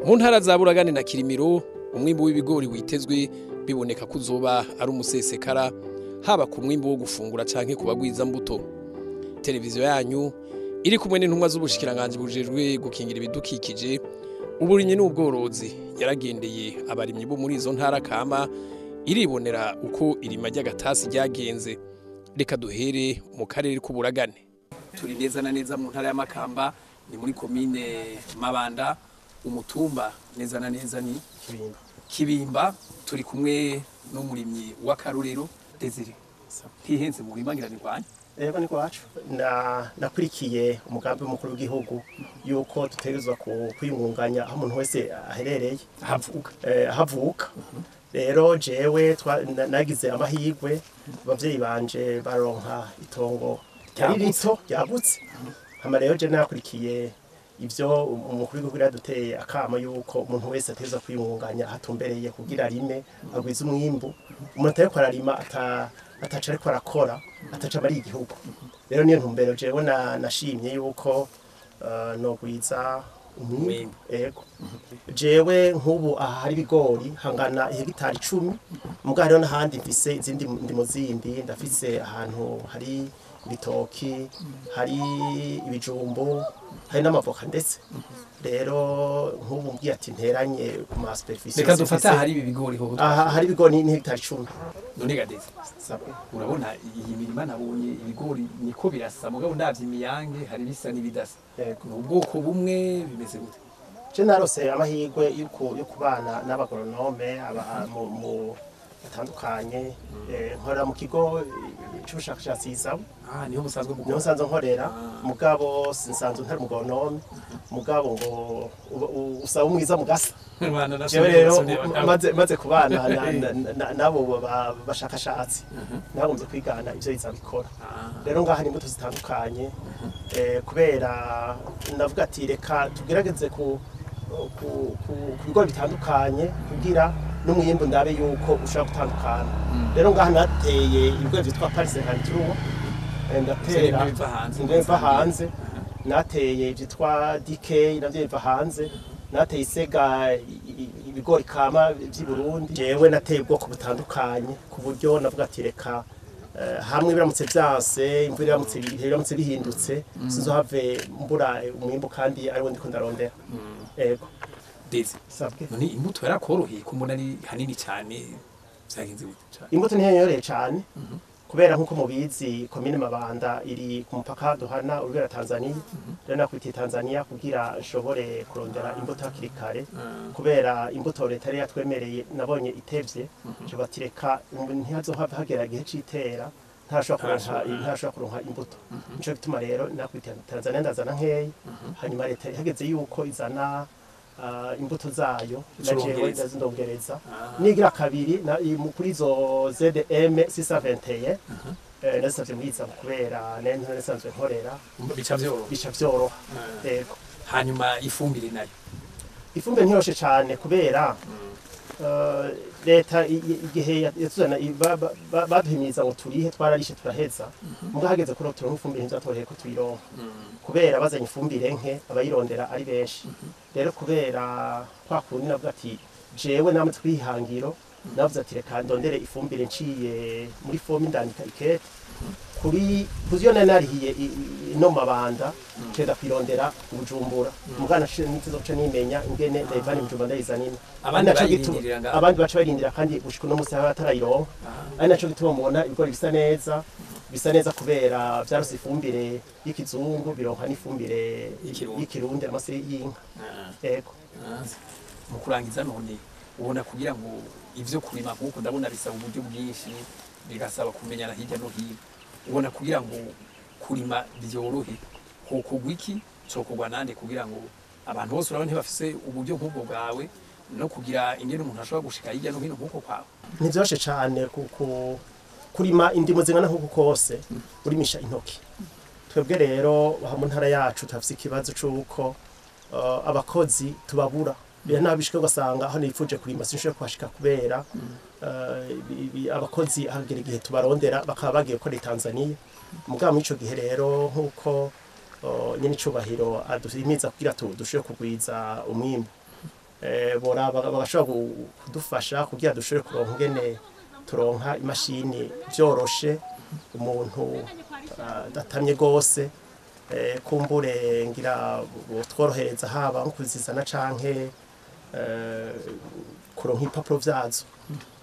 mu ntara za Buragane na Kirimiro umwimbu w'ibigori witezwe biboneka ko uzoba ari umusesekara haba ku mwimbu wo gufungura canke ku bagwiza mbuto. Televiziyo yanyu iri kumwe n'intumwa z'ubushikiranganje bujejwe gukingira ibidukikije uburimyi n'ubworozi yaragendeye abarimyi bo muri izo ntara kama iribonera uko irima ry'agatasi ryagenze. Reka duhere mu karere k'Uburagane. Turi neza na neza mu ntara ya Makamba, ni muri komine Mabanda, umutumba neza na neza ni Kibimba. Turi kumwe n'umurimyi wa Karorero Desire. Ntihenze mu rimangira nirwanya. Ego ni kwacu nakurikiye umugambi w'umukuru w'igihugu yuko dutegerezwa kwiyungunganya aho umuntu wese aherereye havuka. Rero jewe nagize amahirwe abavyeyi banje baronka itongo ryari rito ryagutse. Hama rero je nakurikiye ivyo umukuru w'igihugu yaduteye akama yuko umuntu wese ateza kwiyungunganya hatumbereye kugira arime agwiza umwimbu. Umuntu atari ararima ataca ariko arakora ataca bari igihugu. Rero niyo ntumbero jewe nashimye yuko nogwiza umwimbu. Ego jewe nk'ubu hari ibigori hangana hegitari 10, muga rero n'ahandi mfise izindi ndimo zindi, ndafise ahantu hari ibitoki, hari ibijumbo, hari n'amavoka ndetse. Rero nk'ubu mbwiye ati nteranye ku ma superficie. Reka dufata hari ibigori ho. Hari ibigori ni hegitari 10. None gadeze. Urabona iyi mirima nabonye ibigori niko birasa mugabo ndavye imiyange hari bisa n'ibidasa. Ubwoko bumwe bimeze gute? Je narose amahirwe yo kubana n'abagoronome mu batandukanye, nkora mu kigo cy'ubushakashatsi Izabo. Niho musanzwe niho nsanzwe nkorera, mugabo sinsanzwe ntari umugoronome, mugabo ngo usaba umwiza mugasa. Jewe rero maze kubana nabo bashakashatsi nagomvye kwigana ivyo izabikora. Rero ngaha ni imbuto zitandukanye, kubera ndavuga ati reka tugerageze ku bigori bitandukanye kugira n'umwimbu ndabe yuko ushobora gutandukana. Rero ngaha nateye ibigori vyitwa Paris 53, ndatera imva hanze, nateye vyitwa DK navyo biva hanze, nateye Isega ibigori kama vy'i Burundi. Jewe nateye ubwoko butandukanye ku buryo navuga ati reka hamwe biramutse vyanse, imvura biramutse bihindutse, sinzohave mbura umwimbu kandi ari wo ndiko ndarondera. Ego Dezi none imbuto yarakoroheye kumbona ari hanini cyane vyagenze gute? Imbuto ntiyanyoreye cyane kubera nkuko mubizi komine Mabanda iri ku mupaka duhana urugera Tanzania. Rero nakwitiye Tanzania kugira nshobore kurondera imbuto hakiri kare, kubera imbuto leta yari yatwemereye nabonye itevye. Je batireka ntihazohava hagera gihe citera ntashobora kuronka imbuto. Nico gituma rero nakwitiye Tanzania ndazana nkeyi, hanyuma leta hageze yuko izana imbuto zayo najewe ndazindongereza. Nigira kabiri kuri zo ZM 621 nasavye mwiza kubera nento nasanzwe nkorera bica vyoroha. Yego. Hanyuma ifumbire nayo ifumbire ntiroshe cyane kubera leta igihe yatuzana baduhimiriza ngo turihe twararishe turaheza, muga hageze kuri turonka ifumbire ntizatoreye ko tuyironka kubera bazanye ifumbire nke abayirondera ari benshi. Rero kubera kwa kundi navuga ati jewe namwe twihangiro, navuze ati reka ndondere ifumbire nciye muri fomi ndandika ikete kuri kuziyo narihiye no Mabanda ceda kwirondera Bujumbura. Mugana ntizoca nimenya ingene ndayivana Bujumbura ndayizanina. Abandi baca barindira kandi gushika no musi batarayironka. Ari naco gituma mubona ibigori bisa neza kubera vyarose ifumbire y'ikizungu bironka n'ifumbire y'ikirundi amase y'inka. Ego. Mu kurangiza none ubona kugira ngo ivyo kurima nkuko ndabona bisaba uburyo bwinshi, bigasaba kumenyana hirya no hino. Ubona kugira ngo kurima byorohe hokugwa iki cokugwa nande kugira ngo abantu bose urabone bafise uburyo nk'ubwo bwawe no kugira ingene umuntu ashobora gushika hirya no hino nkuko kwawe? Ntivyoshe cyane kurima indimo zingana nkuko kose urimisha intoki. Twebwe rero mu ntara yacu tafise ikibazo c'uko abakozi tubabura. Bira nabishika ugasanga aho nifuje kurima sinshobora kuhashika kubera abakozi hagera igihe tubarondera bakaba bagiye gukora Tanzania. Mugabo muri ico gihe rero nkuko nyine icubahiro aduhimiza kugira dushobore kugwiza umwimbu. bagashobora kudufasha kugira dushobore kuronka ingene turonka imashini byoroshe umuntu adatamye gose kumbure ngira tworohereza haba nko kuzizana canke kuronka impapuro vyazo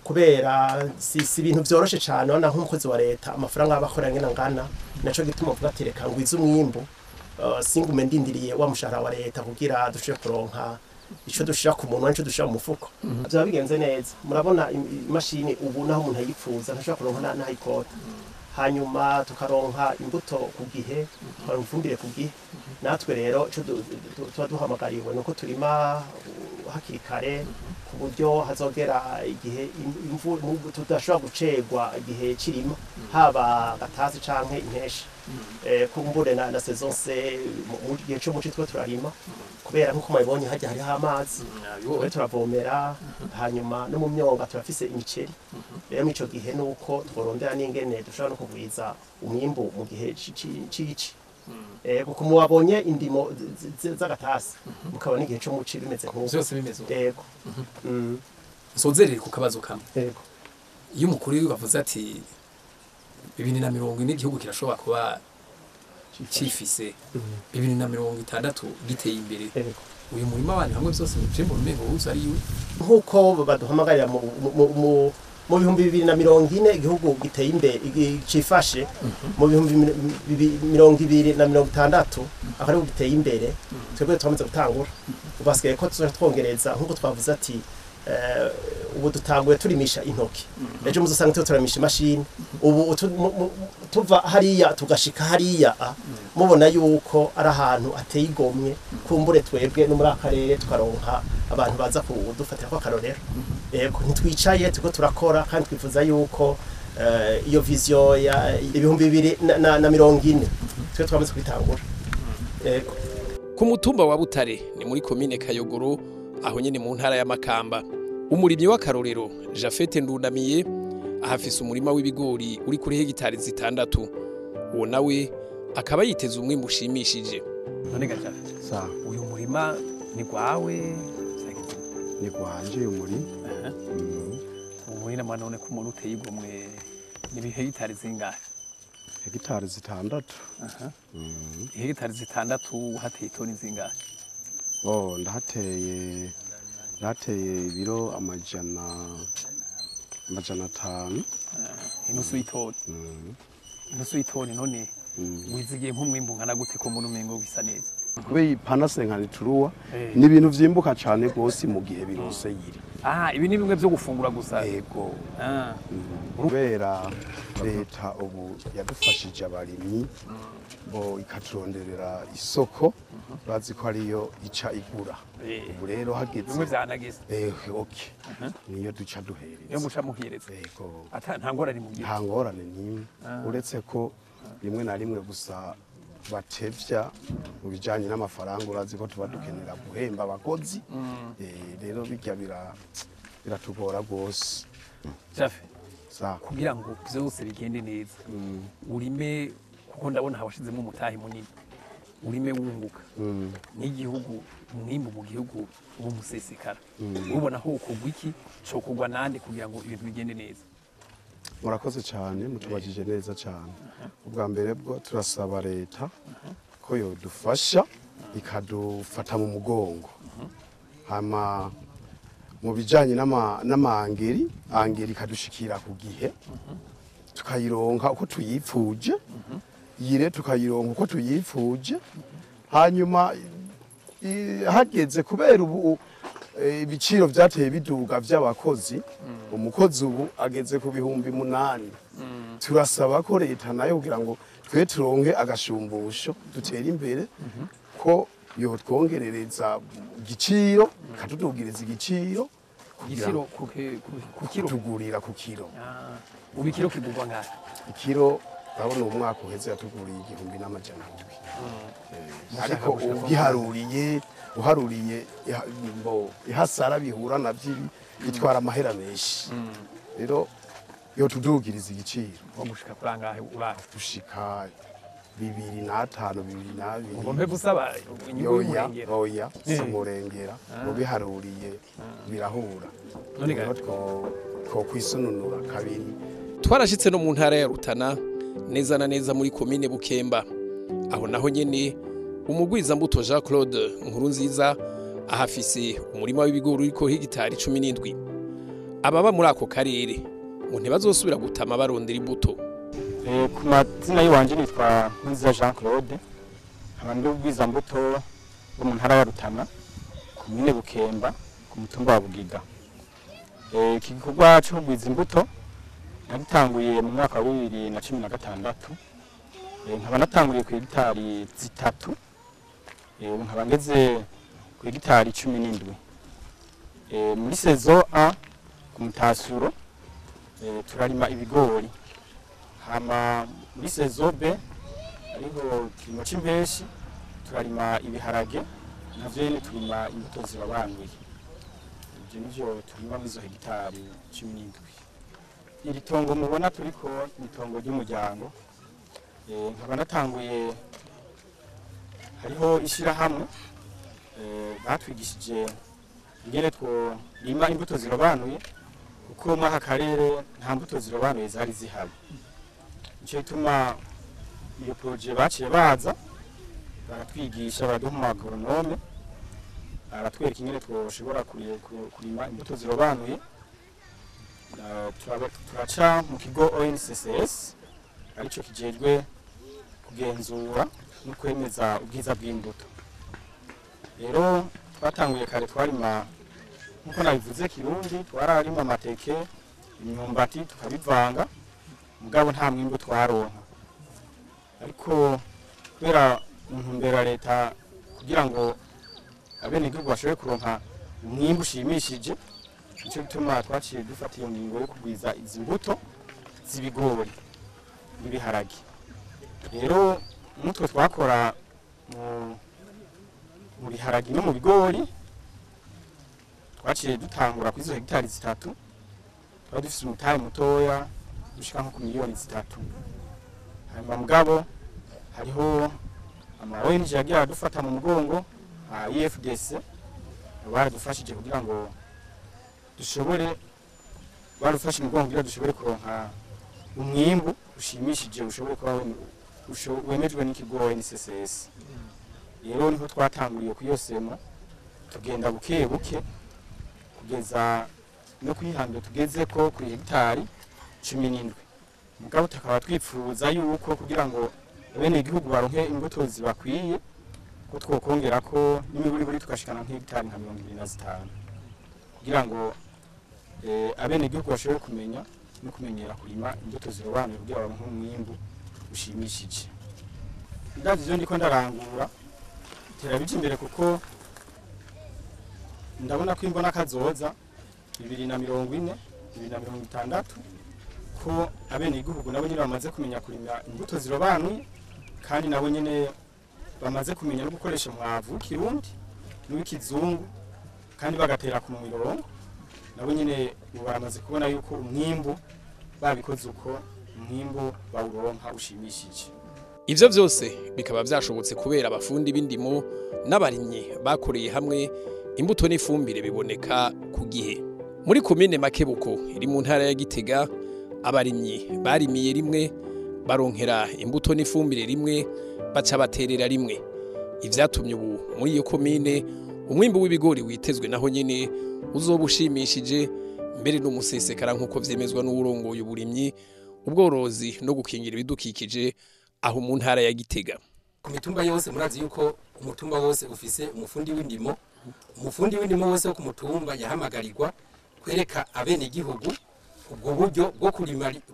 kubera si ibintu vyoroshe cyane wana nk'umukozi wa leta amafaranga abakora ngena ngana naco gituma uvuga ati reka ngwize umwimbu singume ndindiriye wa mushahara wa leta kugira dushobore kuronka ico dushira ku muntu nico dushira mu mufuko byaba bigenze neza murabona imashini ubu naho umuntu ayipfuza ntashobora kuronka n'ayikota hanyuma tukaronka imbuto ku gihe tukarufumbire ku gihe natwe rero ico tuba duhamagariwe nuko turima hakiri kare ku buryo hazogera igihe tudashobora gucegwa igihe kirima haba gatasi canke impeshi kumbure na saison se mu gihe cyo muci twe turarima kubera nkuko mubibonye hajya hariho amazi twe turavomera hanyuma no mu myonga turafise imiceri rero ico gihe nuko tworondera n'ingene dushobora no kugwiza umwimbu mu gihe cici kuko muwabonye indimo z'agatasi mukabona igihe cyo muci bimeze nk'uko byose bimeze yego sozerere ku kabazo kamwe yego iyo umukuru bavuze ati 2040 igihugu kirashobora kuba cifise 2060 giteye imbere uyu murima abantu hamwe byose bimwe mu mengo uza ari iwe nkuko baduhamagarira mu bihumbi 2040 igihugu giteye imbere cifashe mu bihumbi 2060 akari giteye imbere twebwe twamaze gutangura ubasigaye ko twongereza nkuko twavuze ati ubu dutanguye turimisha intoki ejo muzosanga turamisha imashini ubu tuva hariya tugashika hariya mubona yuko ari ahantu ateye igomwe kumbure twebwe no muri akarere tukaronka abantu baza kudufatira ko akarorero yego ntitwicaye tuko turakora kandi twifuza yuko iyo vision ya 2040 twe twamaze kwitangura yego ku mutumba wa Butare ni muri komine Kayogoro aho nyene mu ntara ya Makamba umurimyi w'akarorero Jafete Ndundamiye ahafise umurima w'ibigori uri kuri hegitari 6 uwo nawe akaba yiteze umwimbu ushimishije none gajafe sa uyu murima ni gwawe ni gwanje uyu muri umurima manone ku muntu uteye igomwe ni hegitari zingahe hegitari 6 hegitari 6 hateye toni zingahe ndahateye ibiro amajana 500 inusu y'itoni inusu y'itoni none wizigiye nk'umwimbu nkana gute ko muri umengo bisa neza kubera ipanase nkanituruwa ni ibintu vyimbuka cyane gose mu gihe birose yiri ibi ni bimwe byo gufungura gusa yego kubera leta ubu yadufashije abarimyi bo ikaturonderera isoko bazi ko ariyo ica igura ubu rero hageze bimwe vyanagize okay niyo duca duhereza yo muca muhireza yego nta ngorane mu gihe nta ngorane nimwe uretse ko rimwe na rimwe gusa batevya mu bijanye n'amafaranga urazi ko tuba dukenera guhemba abakozi rero bijya biratugora gose Jafe sa kugira ngo byose bigende neza urime kuko ndabona hawashizemo umutahi munini urime wunguka n'igihugu umwimbu mu gihugu ubu musesekara ubona ho kugwa iki cyo kugwa nande kugira ngo ibintu bigende neza murakoze cyane mutubajije neza cyane ubwa mbere bwo turasaba leta ko yo dufasha ikadufata mu mugongo hama mu bijanye n'amangeri kadushikira ku gihe tukayironka uko tuyipfuje yire tukayironka uko tuyipfuje hanyuma hageze kubera ubu ibiciro vyateye biduga vy'abakozi umukozi ubu ageze ku 8,000 turasaba ko leta nayo kugira ngo twe turonke agashumbusho dutere imbere ko yo twongerereza igiciro katudugiriza igiciro ku kiro tugurira ku kiro ubu ikiro kigurwa ngahe ikiro urabona umwaka uheze yatuguriye 1,700 ariko uharuriye ihasara bihura navyo bitwara amahera menshi rero yo tudugiriza igiciro gushika kurangahe urahe dushika 2,500 2,200 ugombe gusaba inyungu y'umurengera oya si umurengera ubiharuriye birahura none rero two kwisununura kabiri. twarashitse no mu ntara ya Rutana neza na neza muri komine Bukemba, aho naho nyene umugwizambuto Jean Claude Nkurunziza ahafise umurima w'ibigori uriko hegitari 17. Ababa muri ako karere ngo ntibazosubira gutama barondera imbuto. Ku mazina yiwanje nitwa Nkurunziza Jean Claude, abandi ubwizambuto bo mu ntara ya Rutana komine Bukemba ku mutumba wa Bugiga. Iki gikorwa cyo kugwiza imbuto nagitanguye mu mwaka wa 2016, nkaba natanguriye ku hegitari 3, nkaba ngeze ku hegitari 17. Muri saison A ku mutasuro turarima ibigori, hama muri saison B ariho kirimo c'impeshi turarima ibiharage, navyo turima imbuto zibabanuye. Ivyo nivyo turima muri zo hegitari 17. Iri tongo mubona turiko ni tongo ry'umuryango, nkaba natanguye hariho ishirahamwe batwigishije ingene tworima imbuto zirobanuye, kuko muri aka karere nta mbuto zirobanuye zari zihari. Nico gituma iyo projet baciye baza baratwigisha, baraduha umu agronome aratwereka ingene twoshobora kurima imbuto zirobanuye. Turaca mu kigo ONCCS arico kijejwe kugenzura no kwemeza ubwiza bw'imbuto. Rero twatanguye kare twarima nkuko nabivuze Kirundi, twararima amateke, imyumbati tukabivanga, mugabo nta mwimbu twaronka. Ariko kubera intumbero leta kugira ngo abenegihugu bashobore kuronka umwimbu ushimishije, nico gituma twaciye dufata iyo ngingo yo kugwiza izi mbuto z'ibigori n'ibiharage. Rero mutwe twakora mu biharage no mu bigori twaciye dutangura kuri izo hegitari 3, twari dufise umutahe mutoya dushika nko ku miliyoni 3. Hanyuma mugabo hariho ama ONG yagiye adufata mu mugongo, IFDC baradufashije kugira ngo dushobore barufashe mu mugongo kugira dushobore kuronka umwimbu ushimishije ushobore kuba wemejwe n'ikigo NCCS. Rero niho twatanguriye kuyosema, tugenda buke buke kugeza no kwihambira tugeze ko kuri hegitari 17. Mugabo tukaba twipfuza yuko kugira ngo bene igihugu baronke imbuto zibakwiye ko twokongera ko n'imiburi tukashikana nk'hegitari nka 25 kugira ngo abene igihugu bashobore kumenya no kumenyera kurima imbuto zirobanuye kugira baronke umwimbu ushimishije. Ndavyo ndiko ndarangura terabije imbere kuko ndabona ko imbona kazoza 2040 2060 ko abene igihugu nabo nyine bamaze kumenya kurima imbuto zirobanuye, kandi nabo nyine bamaze kumenya no gukoresha mwavu Kirundi n'wikizungu, kandi bagatera ku mirongo. Nabo nyine baramaze kubona yuko umwimbu babikoze uko umwimbu bawuronka ushimishije. Ivyo vyose bikaba vyashobotse kubera abafundi b'indimo n'abarimyi bakoreye hamwe, imbuto n'ifumbire biboneka ku gihe. Muri komine Makebuko iri mu ntara ya Gitega, abarimyi barimiye rimwe, baronkera imbuto n'ifumbire rimwe, baca baterera rimwe. Ivyatumye ubu muri iyo komine umwimbu w'ibigori witezwe naho nyene uzobushimishije, mbere n'umusesekara nkuko vyemezwa n'urongoye uburimyi, ubworozi no gukingira ibidukikije aho mu ntara ya Gitega. Ku mitumba yose murazi yuko umutumba wose ufise umufundi w'indimo. Umufundi w'indimo wose wo ku mutumba yahamagarirwa kwereka abene igihugu ubwo buryo bwo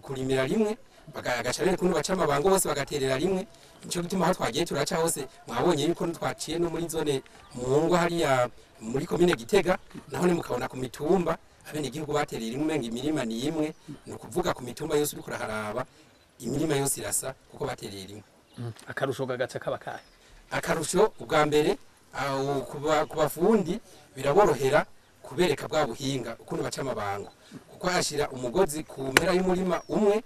kurimira rimwe, bagagaca rero kuno baca amabango bose bagaterera rimwe. Nico gituma aho twagiye turaca hose mwabonye yuko twaciye no muri zone Muhungu hariya muri komine Gitega, naho ne mukabona ku mitumba abene igihugu baterera rimwe ngo imirima ni imwe, no kuvuga ku mitumba yose uri kuraharaba imirima yose irasa kuko baterera rimwe. Akarusho gagaca kabakaye. Akarusho ubwa mbere kubafundi biraborohera kubereka bwa buhinga ukuntu baca amabango, kuko hashira umugozi ku mpera y'umurima umwe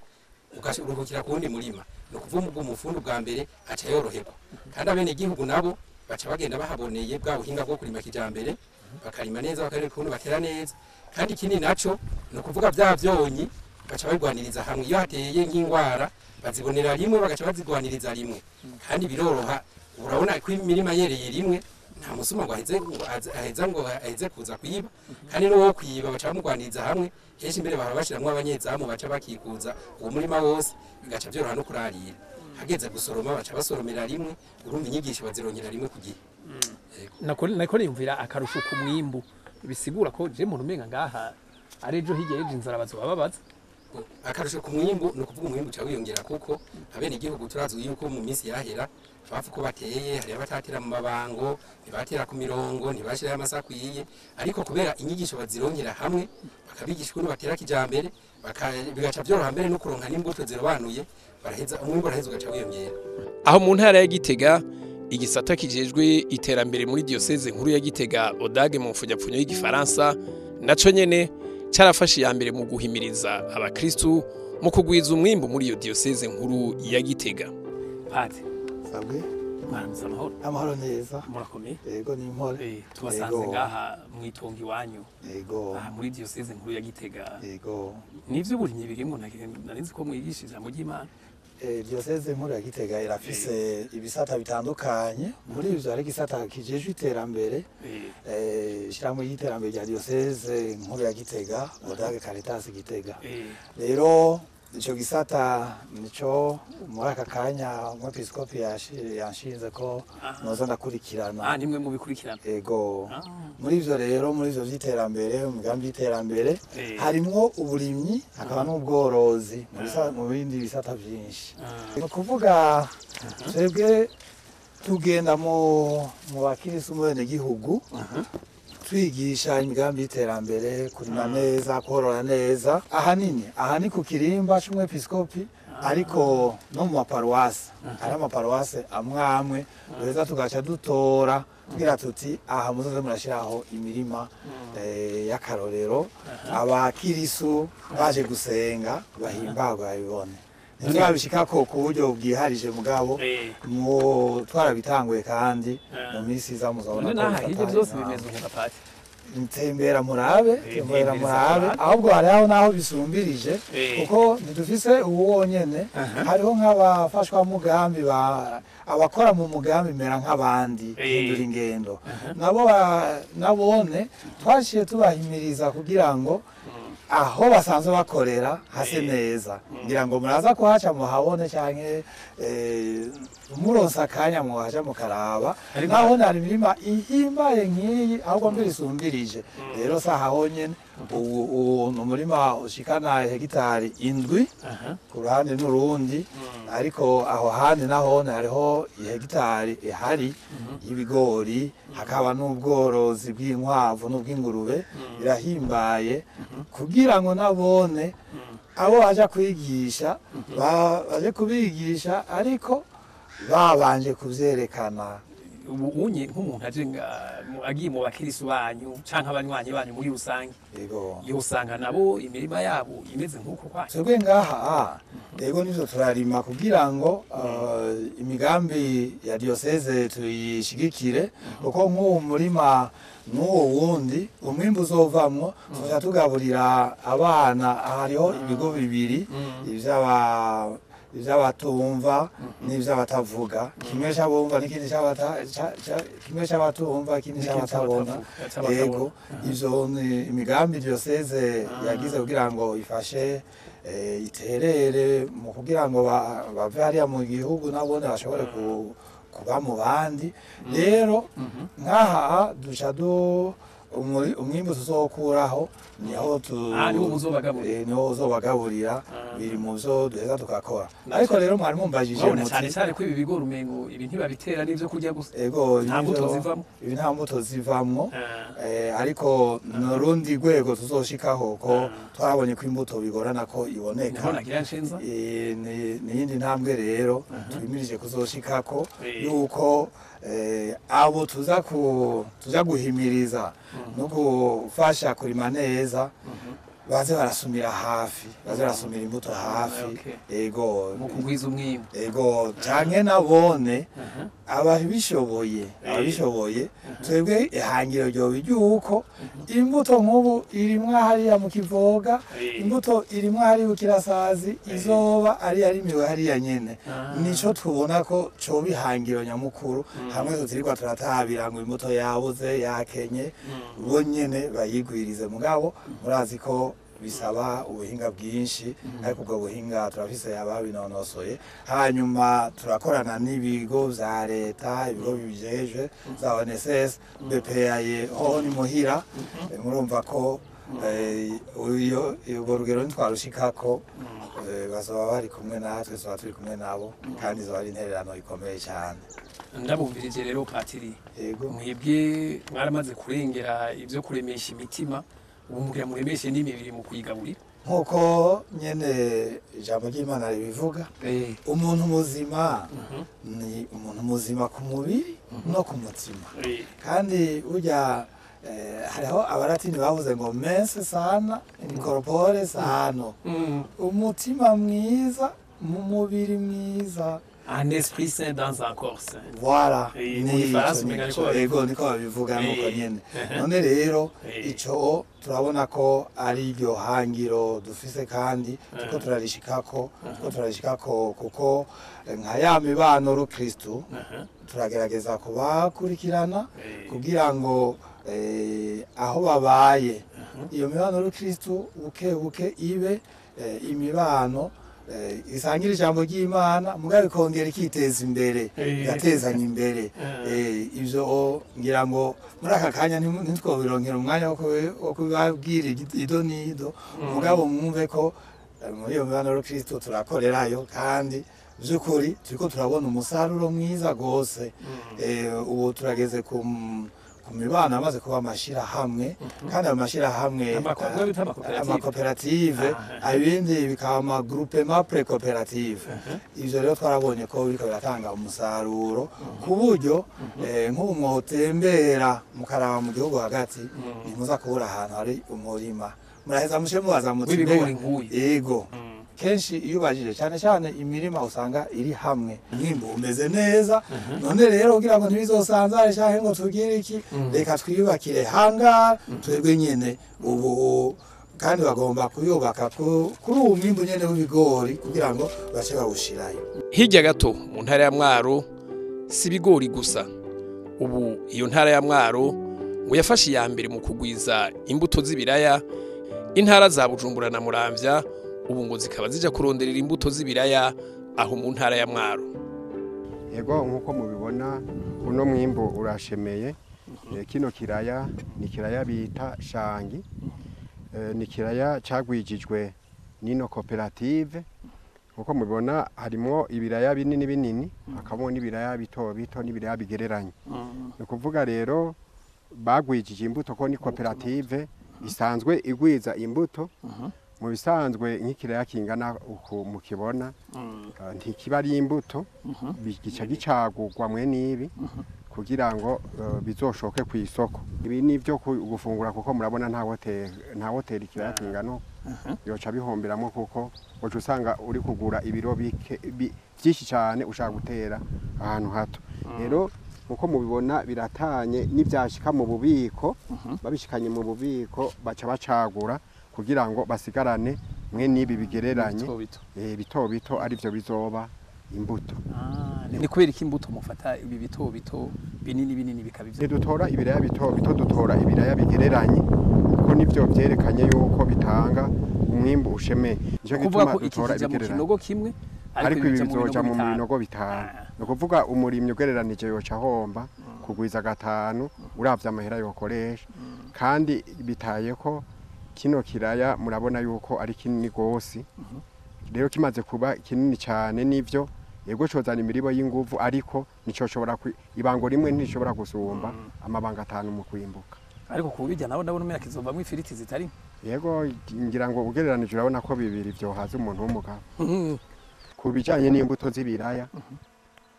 ugashuruhukira ku wundi murima. no kuvuga umufundi bwa mbere aca yoroherwa kandi abene igihugu nabo baca bagenda bahaboneye bwa buhinga bwo kurima kijambere bakarima neza bakareka ukuntu batera neza kandi ikindi naco no kuvuga bya vyonyi baca babigwaniriza hamwe iyo hateye nk'ingwara bazibonera rimwe bagaca bazigwaniriza rimwe kandi biroroha urabona ko imirima yereye rimwe nta musuma ngo aheze kuza kwiba kandi n'uwo kwiba baca bamugwaniriza hamwe henshi imbere bahora bashiramwo abanyezamu baca bakikuza uwo murima wose bigaca vyoroha no kurarira hageze gusoroma baca basoromera rimwe urumva inyigisho bazirongera rimwe ku gihe nako niyumvira akarusho ku mwimbu bisigura ko je muntu umenga ngaha arejo hirya y'ejo inzara bazobabaza akarusho ku mwimbu no kuvuga umwimbu ca wiyongera kuko abene igihugu turazwi yuko mu minsi yahera bafu ko bateye hari abatatira mu mabango ntibatera ku mirongo ntibashira amasakwiye ariko kubera inyigisho bazirongera hamwe bakabigisha ukuntu batera kijambere bigaca vyoroha mbere no kuronka n'imbuto zirobanuye baraheza umwimbu uraheza ugaca wiyongera aho mu ntara ya Gitega igisata kijejwe iterambere muri diocese nkuru ya Gitega Odage mu mfunyapfunyo y'igifaransa naco nyene carafashe ya mbere mu guhimiriza abakristu mu kugwiza umwimbu muri iyo diocese nkuru ya Gitega. Pati sabwe mwaramutse amahoro. amahoro neza Murakomeye. yego ni impore tubasanze ngaha mwitonga iwanyu yego muri diocese nkuru ya Gitega. yego Nivyo burinyi birimwo narinzi ko mwigishije ijambo ry'Imana. diocese nkuru ya Gitega irafise ibisata bitandukanye muri ivyo hari igisata kijejwe iterambere shiramo y'iterambere rya diocese nkuru ya Gitega Odage Caritas Gitega rero ico gisata nico muri aka kanya umwepiskopi yanshinze ko noza ndakurikirana nimwe mu bikurikirana. ego muri ivyo rero muri ivyo vy'iterambere umugambi w'iterambere harimwo uburimyi hakaba n'ubworozi mu bindi bisata vyinshi no kuvuga twebwe tugenda mu bakirisi umwene gihugu twigisha imigambi y'iterambere kurima neza korora neza ahanini ku kirimba c'umwepiskopi ariko no mu maparuwasi hari amaparuwasi amwe duheza tugaca dutora tugira tuti aha muzoze murashiraho imirima y'akarorero abakirisu baje gusenga bahimbarwa babibone ntitwabishikako ku buryo bwiharije mugabo twarabitanguye kandi mu minsi iza muzabona ko ibyo byose bimeze nka Pati. tembera murabe ahubwo hariho naho bisumbirije kuko ntidufise ubu wonyene hariho nk'abafashwa mugambi abakora mu mugambi mera nk'abandi hindura ingendo nabone twashiye tubahimiriza kugira ngo aho basanzwe bakorera hase neza ngira ngo muraza kuhaca muhabone canke muronsa akanya muhaja mukaraba naho hari imirima ihimbaye nk'iyi ahubwo mbere isumbirije rero saha honyene ubu umurima ushikana hegitari 7 ku ruhande n'urundi ariko aho handi nahone hariho hegitari ihari y'ibigori hakaba n'ubworozi bw'inkwavu n'ubw'ingurube birahimbaye kugira ngo nabone abo baje kwigisha baje kubigisha ariko babanje kuvyerekana unye nk'umuntu agiye mu bakirisi banyu canke abanywanyi banyu muri rusange yego yosanga nabo imirima yabo imeze nk'uko kwayo twebwe ngaha yego nivyo turarima kugira ngo imigambi ya diocese tuyishigikire kuko nk'uwo murima n'uwo wundi umwimbu uzovamwo tuja tugaburira abana hariho ibigo bibiri ivy'abatumva n'ivy'abatavuga kimwe c'abumva n'ikindi kimwe c'abatumva ikindi c'abatabona yego ivyo ni imigambi diocese yagize kugira ngo ifashe iterere mu kugira ngo bave hariya mu gihugu nabone bashobore kuba mu bandi rero nk'aha duca umwimbu tuzokuraho niho uzobagaburira biri mu vyo duheza tukakora ariko rero mwari mumbajije muti cyane ko ibi bigori umengo ibi ntibabitera n'ivyo kurya gusa ego nta mbuto zivamwo ariko n'urundi rwego tuzoshikaho ko twabonye ko imbuto bigorana ko iboneka n'iyindi ntambwe rero twimirije kuzoshikako yuko abo tuza guhimiriza no gufasha kurima neza baze barasumira hafi baze barasumira imbuto hafi ego mu kugwiza umwimbu ego canke nabone ababishoboye twebwe ihangiro ryoba iryuko imbuto nk'ubu irimwo hariya mu Kivoga imbuto irimwo hariya ku Kirasazi izoba ari yarimiwe hariya nyene nico tubona ko coba ihangiro nyamukuru hamwe tutirikwa turatabira ngo imbuto yabuze yakenye bo nyene bayigwirize mugabo murazi ko bisaba ubuhinga bwinshi ariko ubwo buhinga turafise ababinonosoye hanyuma turakorana n'ibigo vya leta ibigo bijeje za ONSS BPAye ho ni muhira murumva ko urwo rugero ntitwarushikako bazoba bari kumwe natwe tuba turi kumwe nabo kandi zoba ari intererano ikomeye cyane. Ndabumvirije rero Patiri mwebwe mwaramaze kurengera ivyo kuremesha imitima ubu mugira muremeshe n'imibiri mu kuyigaburira nkuko nyene ijambo ry'Imana ribivuga umuntu muzima ni umuntu muzima ku mubiri no ku mutima kandi burya hariho abaratini bavuze ngo mense sana in corpore sano umutima mwiza mu mubiri mwiza un esprit sain dans un corps sain. Voilà. Ego niko babivuga nuko nyene. None rero ico turabona ko ari iryo hangiro dufise kandi tuko turarishikako kuko nka ya mibano ru Kristo turagerageza kubakurikirana kugira ngo aho babaye iyo mibano ru Kristo buke ibe imibano isangira ijambo ry'Imana mugabe kongera ikiteza imbere gatezanya imbere ivyo ngira ngo muri aka kanya ntitwobironkera umwanya wo kubabwira idonido mugabo mwumve ko muri iyo mibano ya Kristo turakorerayo kandi by'ukuri turiko turabona umusaruro mwiza gose ubu turageze ku mibana amaze kuba amashira hamwe kandi amashira hamwe amakoperative ibindi bikaba ama groupement pré-coopérative ivyo rero twarabonye ko biriko biratanga umusaruro ku buryo nk'ubu mwotembera mukaraba mu gihugu hagati ntimuza kubura ahantu hari umurima muraheza mushe mubaza muti yego kenshi iyo ubajije cyane cyane imirima usanga iri hamwe mwimbu umeze neza none rero kugira ngo ntibizosanzare cyane ngo tugire iki reka twiyubakire hanga twebwe nyene ubu kandi bagomba kuyubaka kuri uwo mwimbu nyene w'ibigori kugira ngo bace bawushirayo. Hirya gato mu ntara ya Mwaro si ibigori gusa ubu iyo ntara ya Mwaro ngo yafashe ya mbere mu kugwiza imbuto z'ibiraya intara za Bujumbura na Muramvya ubu ngo zikaba zija kuronderera imbuto z'ibiraya aho mu ntara ya Mwaro. Yego nkuko mubibona uno mwimbo urashemeye kino kiraya ni kiraya bita Shangi ni kiraya cagwijijwe nino koperative nkuko mubibona harimo ibiraya binini hakabamo n'ibiraya bito n'ibiraya bigereranye ni kuvuga rero bagwijije imbuto ko ni koperative isanzwe igwiza imbuto mu bisanzwe nk'ikiraya kingana uko mukibona ntikiba ari imbuto gica gicagurwa mwe nibi kugira ngo bizoshoke ku isoko ibi nivyo gufungura kuko murabona nta hoteli kiraya kingano yoca bihomberamo kuko uca usanga uri kugura ibiro byinshi cyane ushaka gutera ahantu hato rero uko mubibona biratanye n'ivyashika mu bubiko babishikanye mu bubiko baca bacagura kugira ngo basigarane mwe nibi bigereranye bito ari byo bizoba imbuto. Ni kubera iki imbuto mufata ibi bito binini bikabivyo dutora ibiraya bito dutora ibiraya bigereranye kuko nivyo byerekanye yuko bitanga umwimbu usheme nico gituma dutora ibigereranye kimwe ariko ibi bizoja mu binogo bitanu no kuvuga umurimyi ugereranije yoca homba kugwiza gatanu uravye amahera yokoresha kandi bitaye ko kino kiraya murabona yuko ari kinini gose rero kimaze kuba kinini cyane nivyo yego cozana imiribo y'inguvu ariko nico shobora ibango rimwe ntishobora gusumba amabanga 5 mu kwimbuka ariko kubijya nabo ndabona umenya kizovamwe ifiriti zitari yego ngira ngo ugereranije urabona ko bibiri byo haza umuntu w'umugabo kubijanye n'imbuto z'ibiraya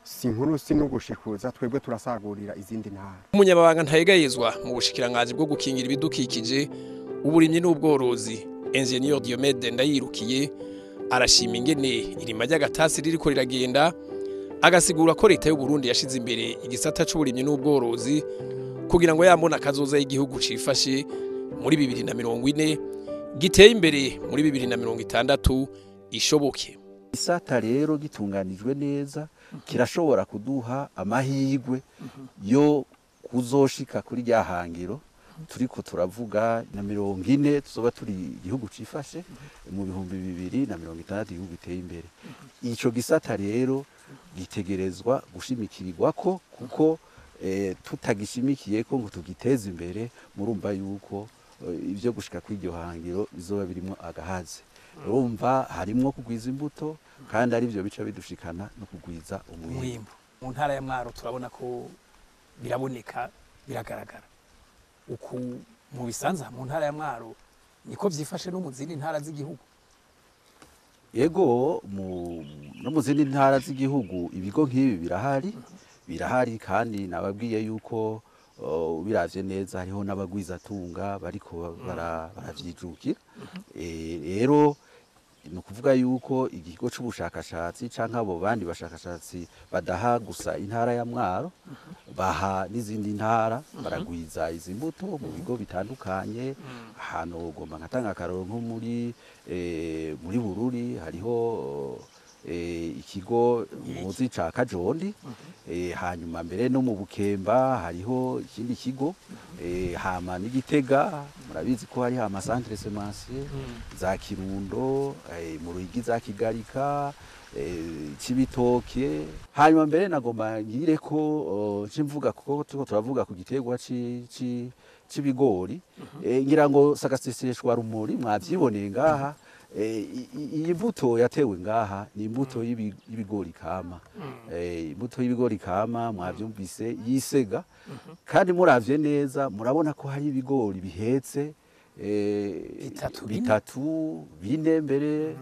sinkuru sinugushikuza twebwe turasagurira izindi ntara. Umunyabanga ntayegayezwa mu bushikiranganje bwo gukingira ibidukikije uburimyi n'ubworozi Engineer Diomede Ndayirukiye arashima ingene irima ry'agatasi ririko riragenda, agasigura ko leta y'u Burundi yashize imbere igisata c'uburimyi n'ubworozi kugira ngo yambona kazoza y'igihugu cifashe muri 2040 giteye imbere muri 2060 ishoboke. Isata rero gitunganijwe neza kirashobora kuduha amahirwe yo kuzoshika kuri rya hangiro turiko turavuga na 40 tuzoba turi igihugu cifashe mu 2060 igihugu giteye imbere. Ico gisata rero gitegerezwa gushimikirirwa ko kuko tutagishimikiye ko ngo tugiteze imbere murumva yuko ivyo gushika kuri iryo hangiro bizoba birimo agahaze. Urumva harimwo kugwiza imbuto kandi ari byo bica bidushikana no kugwiza umwimbo. Mu ntara ya Mwaro turabona ko biraboneka biragaragara. Uku mu bisanza mu ntara ya Mwaro niko vyifashe no mu zindi ntara z'igihugu. Yego no mu zindi ntara z'igihugu ibigo nk'ibi birahari kandi nababwiye yuko biravye neza hariho n'abagwizatunga bariko baravyijukira. Rero ni ukuvuga yuko ikigo c'ubushakashatsi canke abo bandi bashakashatsi badaha gusa intara ya Mwaro baha n'izindi ntara baragwiza izi mbuto mu bigo bitandukanye. Hano ugomba ngatanga akaroro nko muri Bururi hariho ikigo muzi ca Kajondi, hanyuma mbere no mu Bukemba hariho ikindi kigo, hama n'Igitega murabizi ko hari ama centre semencier za Kirundo, mu Ruyigi za Kigarika, Cibitoke. Hanyuma mbere nagomba ngire ko cimvuga kuko turavuga ku giterwa c'ibigori, ngira ngo sagaseseshwa rumuri mwavyiboneye ngaha. Iyi mbuto yatewe ngaha ni imbuto y'ibigori kama. Imbuto y'ibigori kama mwavyumvise yisega, kandi muravye neza murabona ko hari ibigori bihetse bitatu bine mbere.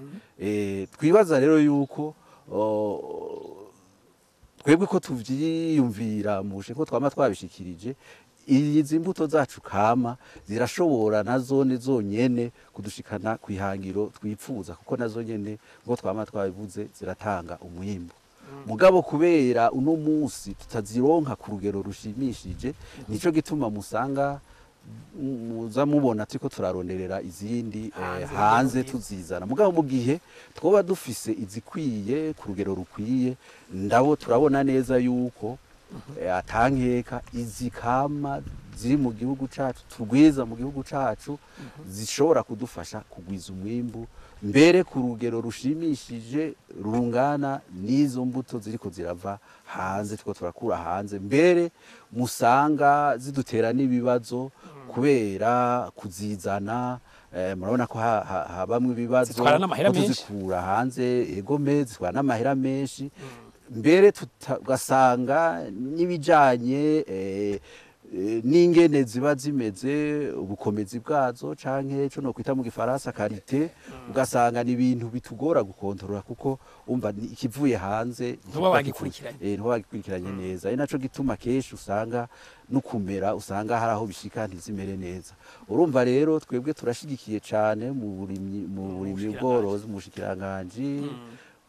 Twibaza rero yuko twebwe ko tuvyiyumvira mushe ko twama twabishikirije izi mbuto zacu kama zirashobora nazone zonyene kudushikana kwihangiro twipfuza, kuko nazo nyene ngo twama twabivuze ziratanga umwimbo. Mugabo kubera uno munsi tutazironka ku rugero rushimishije, nico gituma musanga muza mubona tiko turaronderera izindi hanze tuzizana. Mugabo mu gihe twoba dufise izikwiye ku rugero rukwiye, ndabo turabona neza yuko atankeka izi kama ziri mu gihugu cacu tugwiza mu gihugu cacu zishobora kudufasha kugwiza umwimbu mbere ku rugero rushimishije rungana n'izo mbuto ziriko zirava hanze tuko turakura hanze. Mbere musanga zidutera n'ibibazo kubera kuzizana, murabona ko habamwe ibibazo tuzikura hanze, egome zitwara n'amahera menshi. Mbere tugasanga n'ibijanye n'ingene ziba zimeze, ubukomezi bwazo canke co no kwita mu gifaransa karite, ugasanga ni ibintu bitugora gukontorora kuko umva ikivuye hanze ntuba bagikurikiranye neza. Ari naco gituma kenshi usanga nukumera usanga hari aho bishika ntizimere neza. Urumva rero twebwe turashigikiye cane mu burimyi bworozi mu bushikiranganje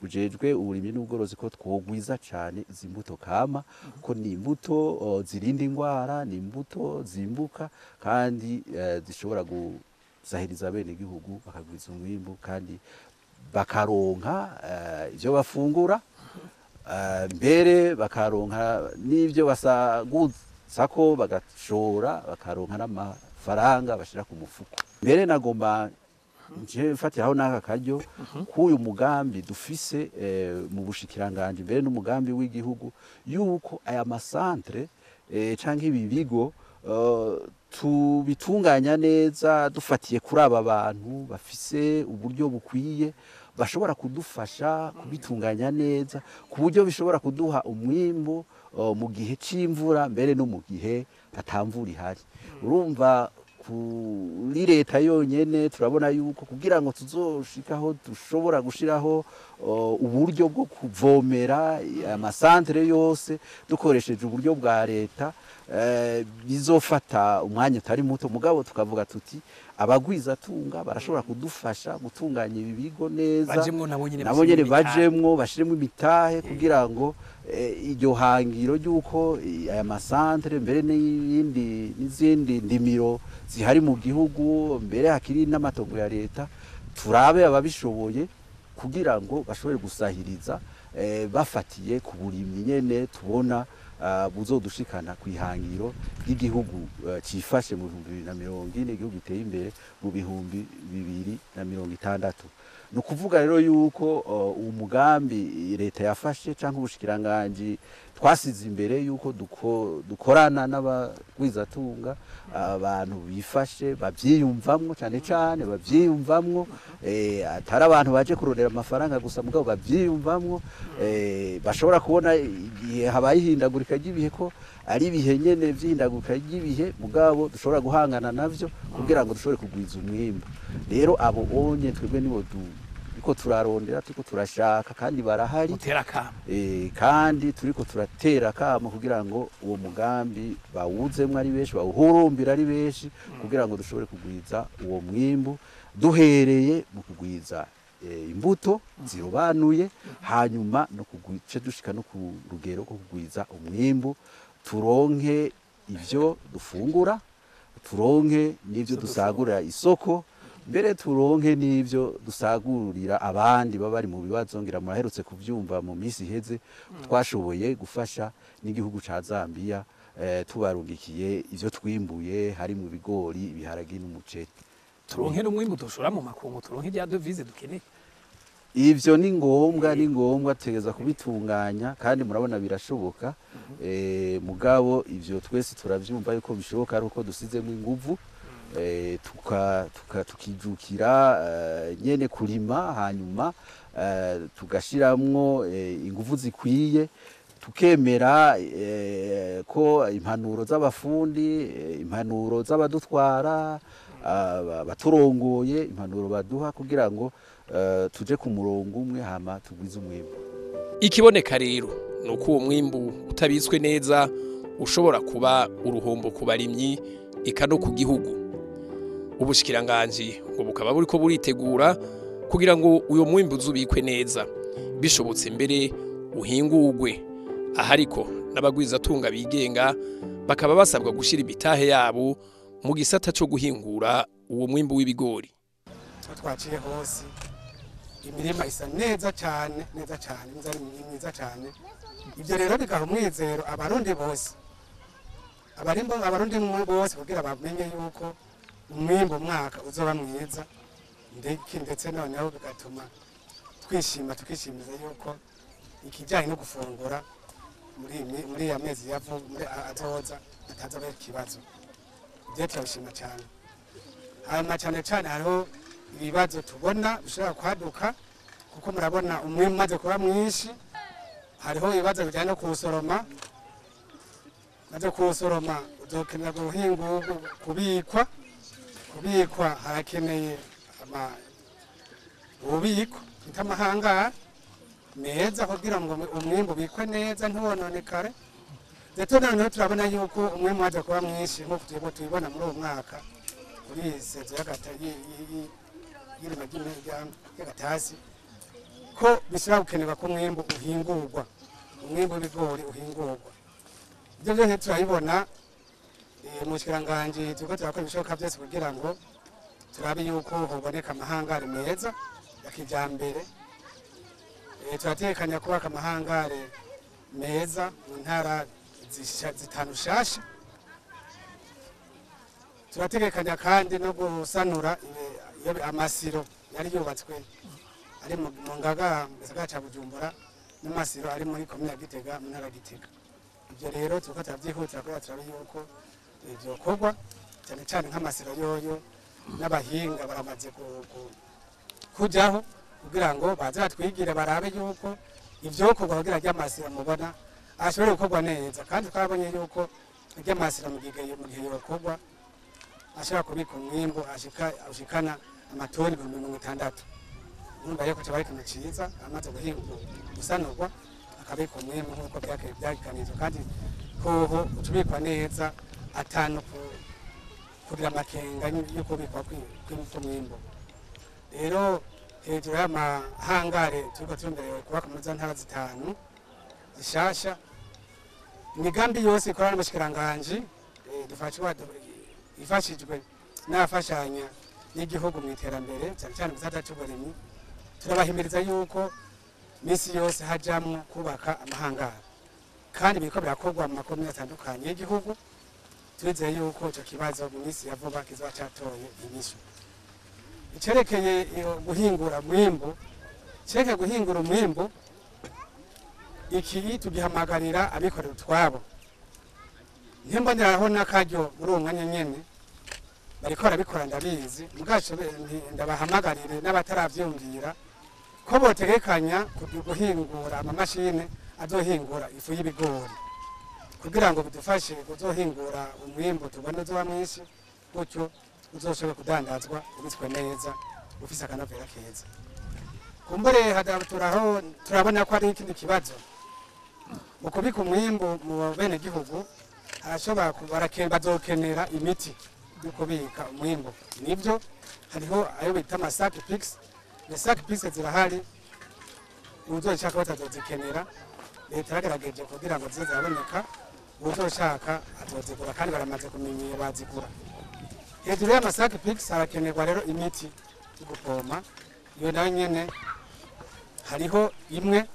bujejwe uburimyi n'ubworozi ko twogwiza cane izi mbuto kama, ko ni imbuto zirinda ingwara, ni imbuto zimbuka kandi zishobora gusahiriza bene igihugu bakagwiza umwimbu kandi bakaronka ivyo bafungura, mbere bakaronka n'ivyo basaguza ko bagashora bakaronka n'amafaranga bashira ku mufuko. Mbere nagomba mfatiraho n'aka karyo k'uyu mugambi dufise mu bushikiranganje mbere n'umugambi w'igihugu yuko aya masantre canke ibi bigo tubitunganya neza dufatiye kuri aba bantu bafise uburyo bukwiye bashobora kudufasha kubitunganya neza ku buryo bishobora kuduha umwimbo mu gihe c'imvura mbere no mu gihe atamvura ihari. Urumva kuri leta yonyene turabona yuko kugira ngo tuzoshikaho dushobora gushiraho uburyo bwo kuvomera amasantere yose dukoresheje uburyo bwa leta bizofata umwanya utari muto mugabo tukavuga tuti abagwizatunga barashobora kudufasha gutunganya ibi bigo neza nabo nyene bajemwo bashiremo imitahe kugira ngo iryo hangiro ry'uko aya masantere mbere n'izindi ndimiro zihari mu gihugu mbere hakiri n'amatongo ya leta turabe ababishoboye kugira ngo bashobore gusahiriza bafatiye ku burimyi nyene tubona buzodushikana ku ihangiro ry'igihugu cifashe mu 2040 igihugu giteye imbere mu 2060 no kuvuga rero yuko umugambi leta yafashe canke ubushikiranganje twasize imbere yuko dukorana n'abagwizatunga abantu bifashe bavyiyumvamwo cyane cyane bavyiyumvamwo atari abantu baje kurondera amafaranga gusa mugabo bavyiyumvamwo bashobora kubona igihe habaye ihindagurika ry'ibihe ko ari ibihe nyene vy'ihindagurika ry'ibihe mugabo dushobora guhangana navyo kugira ngo dushobore kugwiza umwimbo rero abo onye twebwe nibo ko turarondera turiko turashaka kandi barahari kandi turiko turatera kamo kugira ngo uwo mugambi bawuzemwe ari benshi bawuhurumbira ari benshi kugira ngo dushobore kugwiza uwo mwimbu duhereye mu kugwiza imbuto zirobanuye hanyuma no kugwice dushika no ku rugero ko kugwiza umwimbu turonke ivyo dufungura turonke n'ivyo dusagurira isoko mbere turonke n'ivyo dusagurira abandi baba bari mu bibazo ngira muraherutse kuvyumva mu misi iheze twashoboye gufasha n'igihugu ca Zambia tubarungikiye ivyo twimbuye hari mu bigori ibiharagi n'umuceri turonke n'umwimbu dushora mu makungu turonke ibya devise dukeneye ivyo ni ngombwa tegeza kubitunganya kandi murabona birashoboka mugabo ivyo twese turavyumva yuko bishoboka ari uko dusizemo inguvu tukijukira nyene kurima hanyuma tugashiramwo inguvu zikwiye tukemera ko impanuro z'abafundi impanuro z'abadutwara baturongoye impanuro baduha kugira ngo tuje ku murongo umwe hama tugwize umwimbu ikiboneka rero nuko uwo mwimbu utabitswe neza ushobora kuba uruhombo ku barimyi ikano ku gihugu ubushikiranganje ngo bukaba buriko buritegura kugira ngo uyo mwimbu uzubikwe neza bishobotse mbere uhingurwe ahariko n'abagwizatunga bigenga bakaba basabwa gushira ibitahe yabo mu gisata cyo guhingura uwo mwimbu w'ibigori twaciye hose imirima isa neza cyane neza cyane ibyo rero bigaha umwizero abarundi bose abarundi bose kugira bamenye yuko umwimbu mwaka uzoba mwiza ndetse noneho bigatuma tukishimiza yuko ikijyanye no gufungura muri ya mezi azoza atazaba ikibazo ibyo turabishima cyane hanyuma cyane cyane hariho ibibazo tubona bishobora kwaduka kuko murabona umwimbu umaze kuba mwinshi hariho ibibazo bijyanye no kuwusoroma maze kuwusoroma uzokenera guhingurwa kubikwa harakeneye ububiko bita amahangara meza kugira ngo umwimbu ubikwe neza ntiwononekare ndetse noneho turabona yuko umwimbu waje kuba mwinshi nk'uko tubibona muri uwo mwaka kuri iyi sezo y'irima ry'agatasi ko bisaba gukenerwa ko umwimbu uhingurwa umwimbu w'ibigori uhingurwa ibyo byose turabibona mu bushikiranganje turiko turakora ibishoboka byose kugira ngo turabe yuko hoboneka amahangare meza ya kijambere turatekanya kubaka amahangare meza mu ntara zitanu shasha turategekanya kandi no gusanura amasiro yari yubatswe ari mu Ngagara mu gisagara ca Bujumbura n'amasiro ari muri komine ya Gitega mu ntara ya Gitega ibyo rero turiko turavyihutira kugira turabe yuko ivyo korwa cyane cyane nk'amasiro yoyo n'abahinga baramaze kujaho kugira ngo baze batwigire barabe yuko ivyo korwa kugira ry'amasiro mubona ashobora gukorwa neza kandi twabonye yuko ry'amasiro mu gihe yokorwa ashobora kubika umwimbu ushikana amatoni 60. Urumva yuko cyaba ari ikintu cyiza amaze gusanurwa akabika umwimbu nk'uko byagikanizwa kandi hoho utubikwa neza atanu kugira amakenga yo kubikwa kw'umwimbu. Rero hejuru y'amahangare turiko turumbereye kubaka muri za ntara 5 zishasha, imigambi yose ikorana n'ubushikiranganje ifashijwe n'abafashanya n'igihugu mu iterambere cyane cyane mu gisata cy'uburimyi, turabahimiriza yuko misi yose hajamwo kubaka amahangare kandi biriko birakorwa mu makomine atandukanye y'igihugu. Turizeye yuko ico kibazo mu misi ya vuba kizoba catoye inyishu. Icerekeye guhingura umwimbu, iki tugihamagarira abikorera utwabo. Ntemboneraho n'akaryo muri uwo mwanya nyene bariko barabikora ndabizi, mugaco ndabahamagarire n'abataravyumvira ko botegekanya guhingura amamashine azohingura ifu y'ibigori kugira ngo bidufashe kuzohingura umwimbu tubone uzoba mwinshi, gutyo uzoshobora kudandazwa ubitswe neza ufise akanovera keza. Kumbure turabona ko ari ikindi kibazo mu kubika umwimbu mu bene gihugu, arashobora bazokenera imiti yo kubika umwimbu. Nibyo hariho ayo bita amasac pix, les sac pix zirahari, uzoshaka batazozikenera. Leta yaragerageje kugira ngo zize zaboneka, uzoshaka azozigura kandi baramaze kumenyera bazigura. Hejuru y'amasac pix harakenerwa rero imiti yo gupompa. Iyo nayo nyene hariho imwe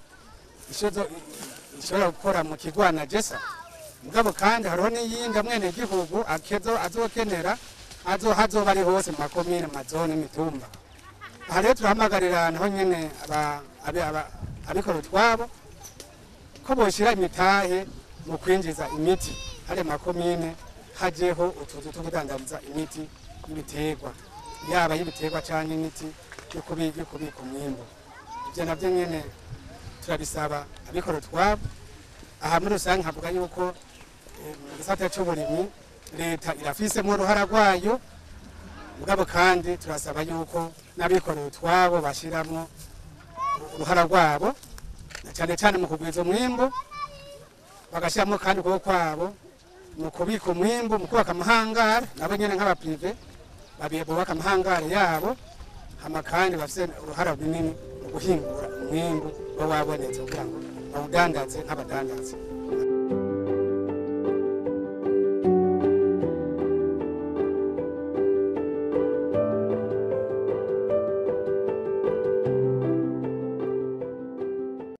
ishobora gukora mu kigwana Jesa, mugabo kandi hariho n'iyindi mwene gihugu azokenera hazoba ari hose mu makomine, mazone, imitumba. Aha rero turahamagarira naho nyene abikora utwabo ko boshira imitahe mu kwinjiza imiti hari makomine, hajeho utuzu two kudandariza imiti y'ibiterwa, yaba y'ibiterwa canke imiti yo kubika umwimbu. Ivyo navyo nyene turabisaba abikora utwabo. Aha muri rusange havuga yuko mu gisata c'uburimyi leta irafisemo uruhara rwayo, mugabo kandi turasaba yuko n'abikorera utwabo bashiramwo uruhara rwabo, na cyane cyane mu kugwiza umwimbu, bagashyiramo kandi ukuboko kwabo mu kubika umwimbu, mu kubaka amahangare. Nabo nyene nk'abaprive bubaka amahangare yabo, hama kandi bafise uruhara runini mu guhingura umwimbu wabonetse kugira ngo bawudandaze nk'abadandazi.